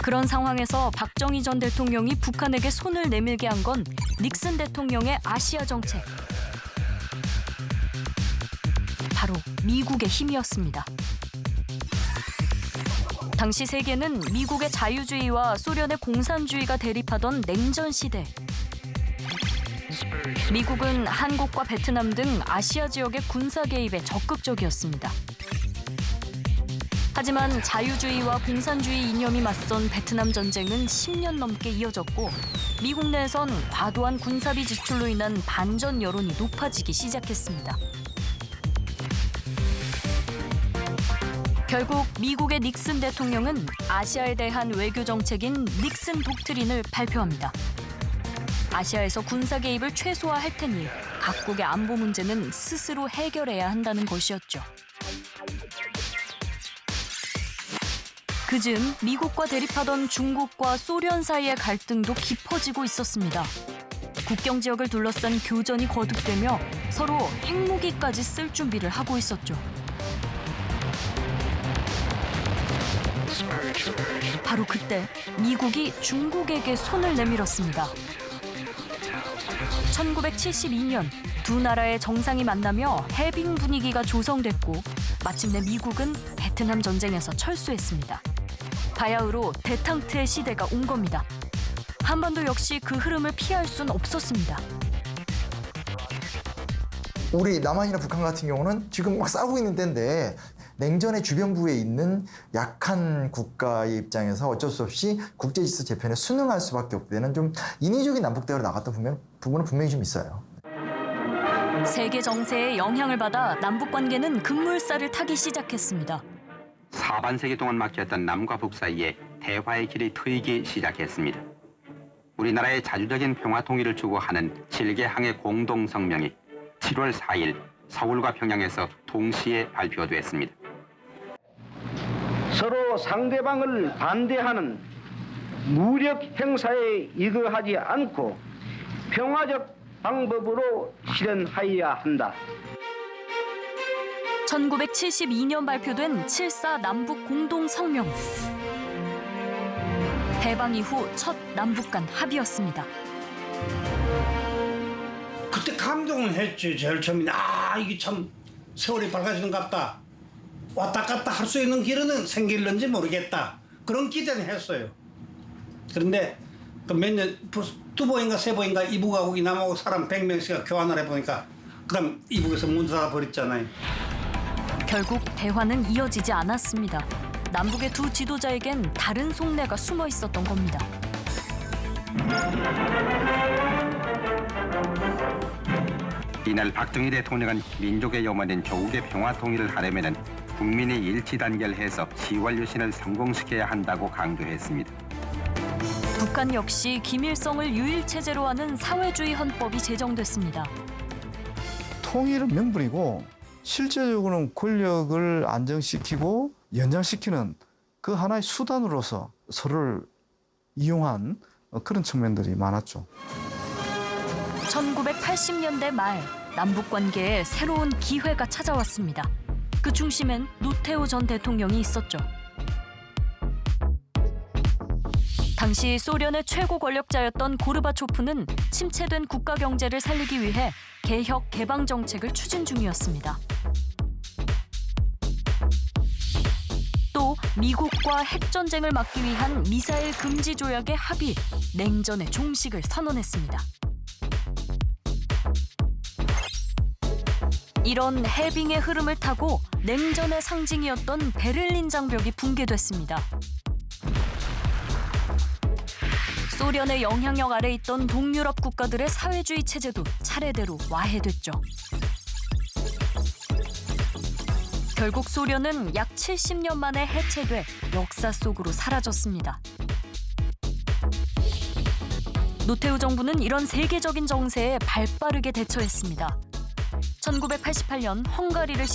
그런 상황에서 박정희 전 대통령이 북한에게 손을 내밀게 한 건 닉슨 대통령의 아시아 정책. 바로 미국의 힘이었습니다. 당시 세계는 미국의 자유주의와 소련의 공산주의가 대립하던 냉전 시대. 미국은 한국과 베트남 등 아시아 지역의 군사 개입에 적극적이었습니다. 하지만 자유주의와 공산주의 이념이 맞선 베트남 전쟁은 10년 넘게 이어졌고 미국 내에선 과도한 군사비 지출로 인한 반전 여론이 높아지기 시작했습니다. 결국 미국의 닉슨 대통령은 아시아에 대한 외교 정책인 닉슨 독트린을 발표합니다. 아시아에서 군사 개입을 최소화할 테니 각국의 안보 문제는 스스로 해결해야 한다는 것이었죠. 그즈음 미국과 대립하던 중국과 소련 사이의 갈등도 깊어지고 있었습니다. 국경 지역을 둘러싼 교전이 거듭되며 서로 핵무기까지 쓸 준비를 하고 있었죠. 바로 그때 미국이 중국에게 손을 내밀었습니다. 1972년 두 나라의 정상이 만나며 해빙 분위기가 조성됐고 마침내 미국은 베트남 전쟁에서 철수했습니다. 바야흐로 대탕트의 시대가 온 겁니다. 한반도 역시 그 흐름을 피할 순 없었습니다. 우리 남한이나 북한 같은 경우는 지금 막 싸우고 있는 때인데 냉전의 주변부에 있는 약한 국가의 입장에서 어쩔 수 없이 국제질서 재편에 순응할 수밖에 없게 되는 좀 인위적인 남북 대화로 나갔던 부분은 분명히 좀 있어요. 세계 정세의 영향을 받아 남북 관계는 급물살을 타기 시작했습니다. 사반세기 동안 막혔던 남과 북 사이에 대화의 길이 트이기 시작했습니다. 우리나라의 자주적인 평화 통일을 추구하는 7개 항의 공동성명이 7월 4일 서울과 평양에서 동시에 발표됐습니다. 서로 상대방을 반대하는 무력 행사에 이거하지 않고 평화적 방법으로 실현하여야 한다. 1972년 발표된 7.4 남북 공동성명. 해방 이후 첫 남북 간 합의였습니다. 그때 감동을 했지. 제일 처음에 이게 참 세월이 밝아지는 것 같다. 왔다 갔다 할 수 있는 길은 생길는지 모르겠다. 그런 기대는 했어요. 그런데 그 몇 년, 두 번인가 세 번인가 이북하고 이남하고 사람 100명씩 교환을 해보니까 그다음 이북에서 문 닫아버렸잖아요. 결국 대화는 이어지지 않았습니다. 남북의 두 지도자에겐 다른 속내가 숨어 있었던 겁니다. 이날 박정희 대통령은 민족의 염원인 조국의 평화 통일을 하려면 국민이 일치 단결해서 시월 유신을 성공시켜야 한다고 강조했습니다. 북한 역시 김일성을 유일체제로 하는 사회주의 헌법이 제정됐습니다. 통일은 명분이고 실제적으로는 권력을 안정시키고 연장시키는 그 하나의 수단으로서 서로를 이용한 그런 측면들이 많았죠. 1980년대 말 남북 관계에 새로운 기회가 찾아왔습니다. 그 중심엔 노태우 전 대통령이 있었죠. 당시 소련의 최고 권력자였던 고르바초프는 침체된 국가 경제를 살리기 위해 개혁 개방 정책을 추진 중이었습니다. 또 미국과 핵전쟁을 막기 위한 미사일 금지 조약의 합의, 냉전의 종식을 선언했습니다. 이런 해빙의 흐름을 타고 냉전의 상징이었던 베를린 장벽이 붕괴됐습니다. 소련의 영향력 아래 있던 동유럽 국가들의 사회주의 체제도 차례대로 와해됐죠. 결국 소련은 약 70년 만에 해체돼 역사 속으로 사라졌습니다. 노태우 정부는 이런 세계적인 정세에 발빠르게 대처했습니다. 1988년 헝가리를